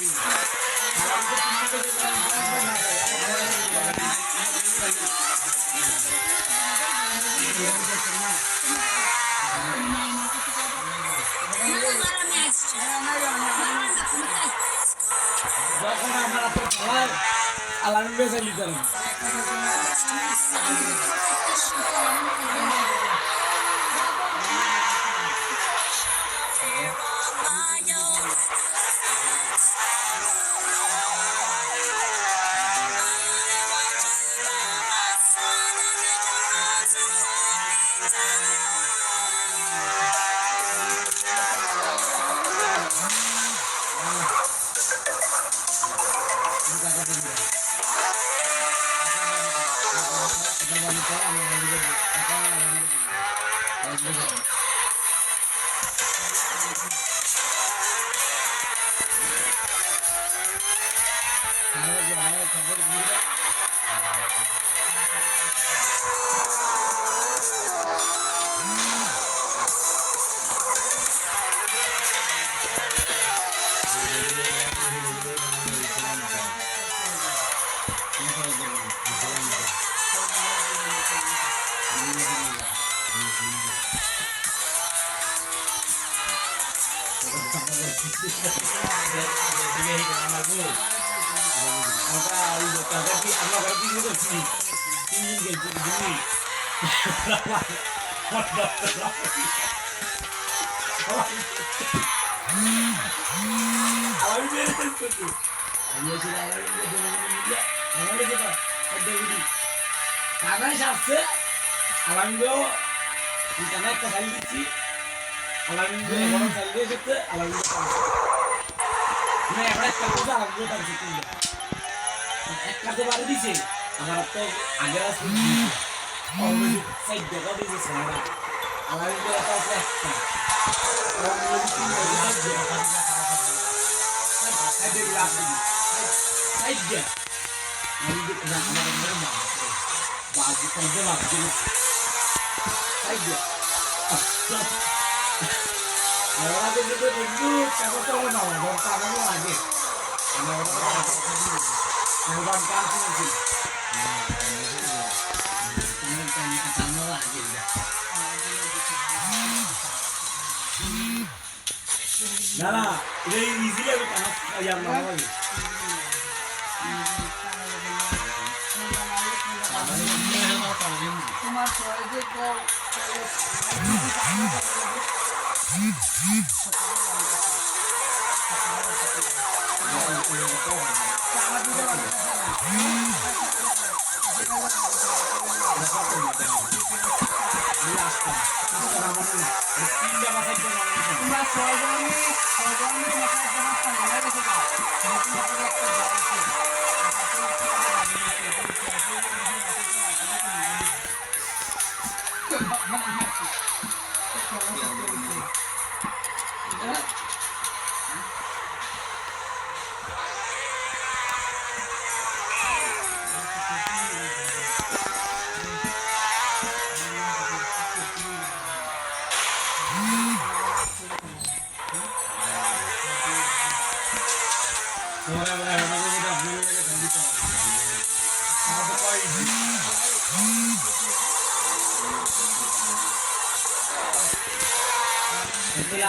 যখন আমরা তো খেলার আলাদা বেঁচে নিতাম একটাতে বাড়ি দিছে আমার তো আগের আছে অলরেডি সাইড দেখা দিয়েছে সারা আমার এটা আছে একটা সাইডে গ্লাস সাইড দে আমি যে আমার মা বাজু করতে লাগছে সাইড দে আমার যে বন্ধু কেমন তো না আমার পাগল লাগে আমার না না এটা ইজিলি আমি কাজ জানলাম না তোমার সহজে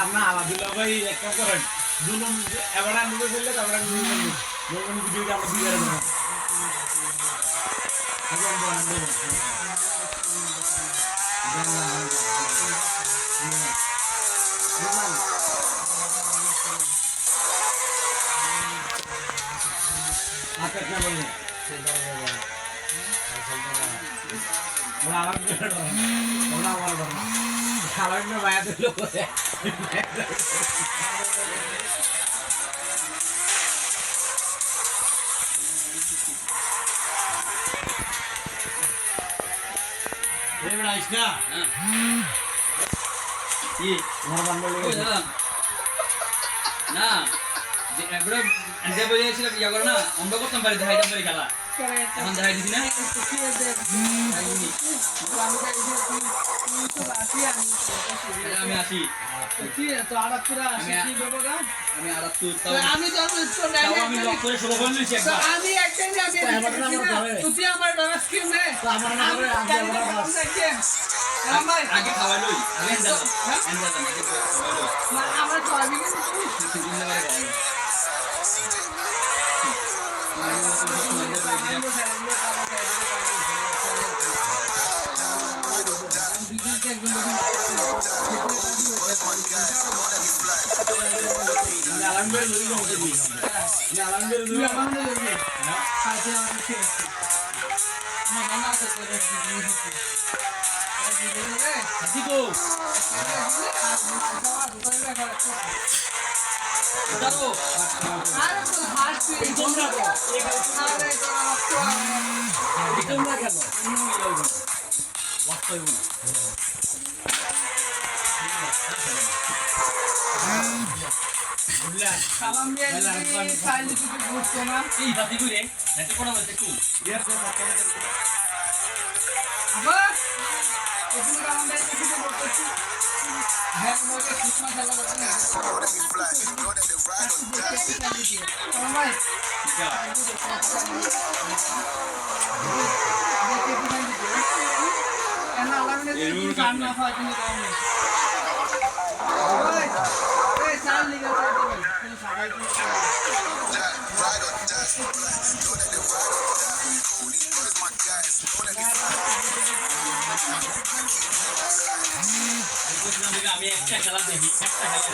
আপনার আলাদুল্লাহ ভাই একটা করেন দুলুম এবার নিবে ফেললে তারপরে ভিডিওটা আমরা দিয়ে দেবো আমার ভাইয়া দিল না বলেছিলাম ইয়া করো না আমরা করতাম পারি দেখাইতাম পারি খেলা এখন দেখাই দিছি না আমি আসি আমি করে শুভ করে নিয়েছি একবার আমি একদিন আমি আমার নাম ধরে। তুই আমার বাবা স্কিম নে তো আমার নাম ধরে, আগে আমরা বাস। আমার আগে খাওয়াই লই আগে এনজালাম এনজালাম আগে খাওয়াই লই আমার ছবি কিন্তু সেদিন না করে খাওয়াই আলমগীর নদী মধ্যে দিই আলমগীর তুই আমার মনে করবি কাছে আমার কাছে না না তো করে হাসিকো দাও আরে তো হাত তুই তোমরা আরে তোমরা কেন ওয়াক্ত হইব না বুঝলা সালাম দিয়ে সাইলে কিছু বুঝতো না এই দাদি কইরে এত কোনা বলতে কু আবার এগুলো আমাদের কিছু করতেছি হ্যাঁ মোকে সুষমা খেলা করতে না ভাই যা এনা আলামিনের কিছু কাম না হয় তুমি কম ওই এই চাল লিখে দাও তুমি সবাই আমি একটা খেলা দেখি একটা খেলা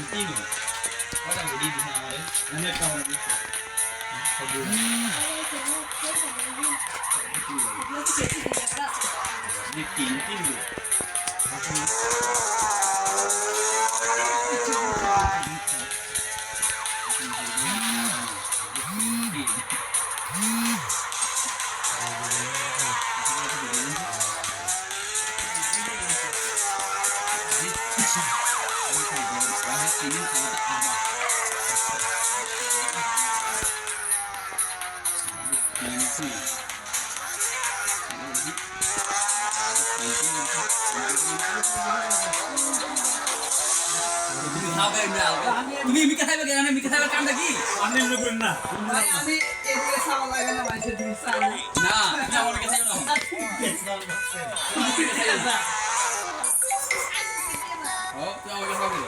তিন ওটা বডি দিছে আমারে অনেক কাম আছে তিন তুমি মিকা খাইবে কেন মিকা খাইবে কামটা কি আমি লোকের না ভাই আমি এদিকে সাওয়া লাগে না মাইসে দিন সাল না আমার মিকা খাইবে না ও তুই আমাকে খাবে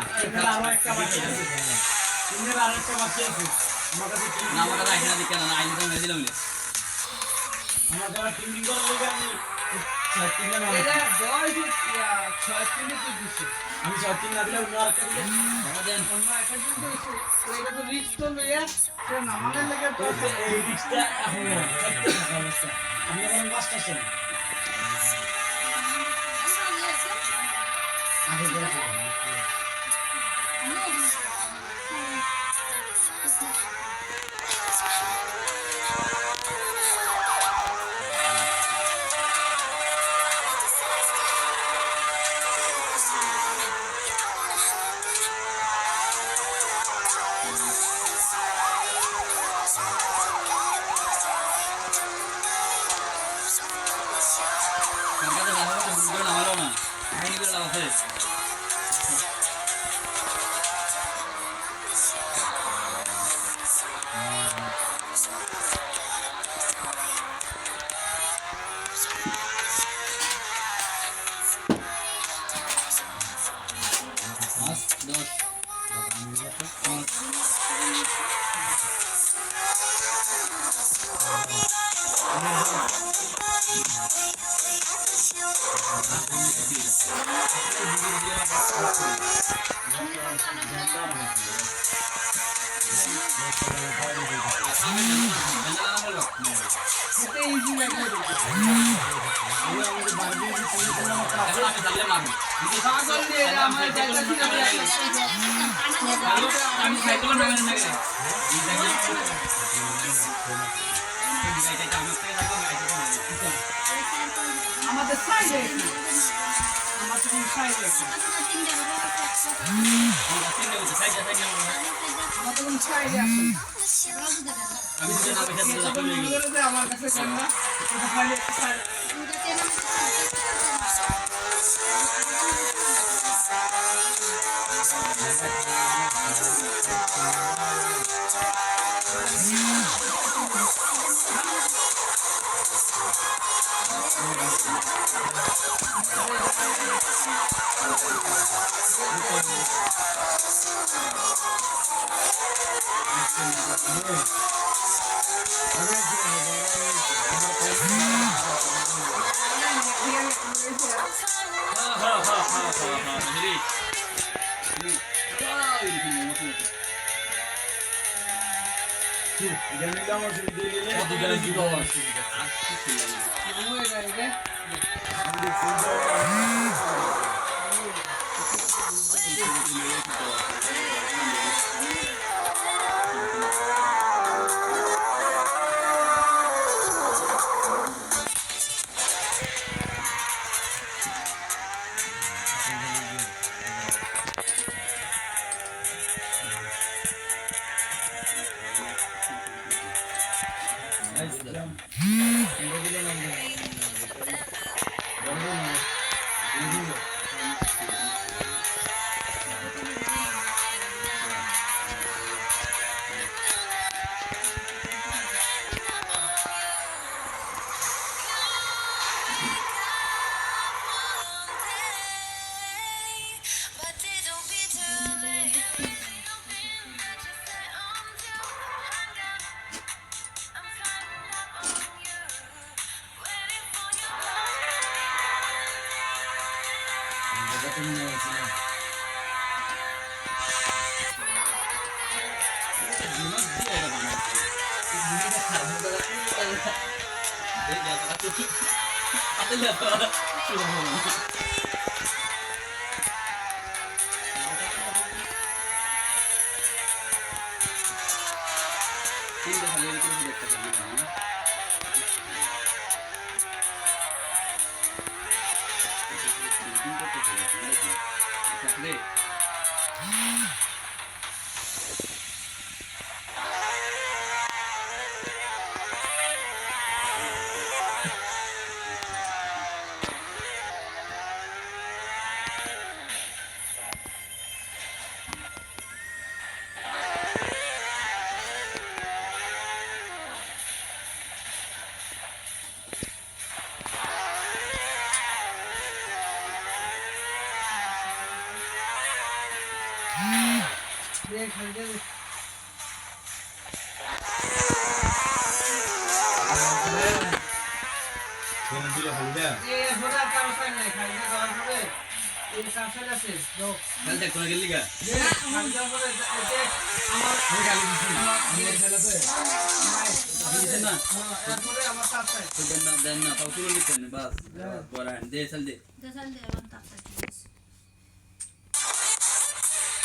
খেলা আরো একটা বাকি আছে, তিনের আরো একটা বাকি আছে। আমার কাছে না আমার কাছে আইনা দিকে না আইনা তো মেরে দিলাম আমার যারা টিম করার লোক আমি 6 না এটা বয়স 6 তো দিছে আমি 6 না দিলে অন্য আরেকটা দিলে আমাদের অন্য একটা দিন তো এটা তো রিস্ক তো লইয়া সে নামানোর লাগে তো এই রিক্সটা এখন অবস্থা আমি এখন মাস্টার আছেন আগে বলছি কালকে তো লাগাবো তো বুঝবে না ভালো না আইনি করে লাগাছে এটা ইজি লাগে পাগল দিয়ে আমার জায়গা ছিল আমি সাইকেল নামে আমাদের সাইডে আমাদের সাইডে আমাদের সাইডে আছে আমি তো নামে আমার কাছে জানা এটা খালি সাইড এটা তুমি নিয়ে এসেছিলে। দিমাগ দিয়ে এটা বানাইছে এই দিমাগটা খারাপ হয়ে গেল এই জায়গাটা তো আতে লাগা শুরু হলো তিনটা খালি এরকম দেখতে পাবি না থাকলে দেখ খালি দে কেন দিল খালি দে এ হোরা কামসাই নাই খালি দে যাওয়ার পরে এই কামসাই আছে দাও তাহলে দেখ কোন গেলি গা খালি যাওয়ার পরে এতে আমার আমি খালি দিছি আমি এসে আছে দিছেন না এরপরে আমার কাছে তো দেন না তাও তুলে নিতেন বাস বড় দে চল দে Dasal dia lontak.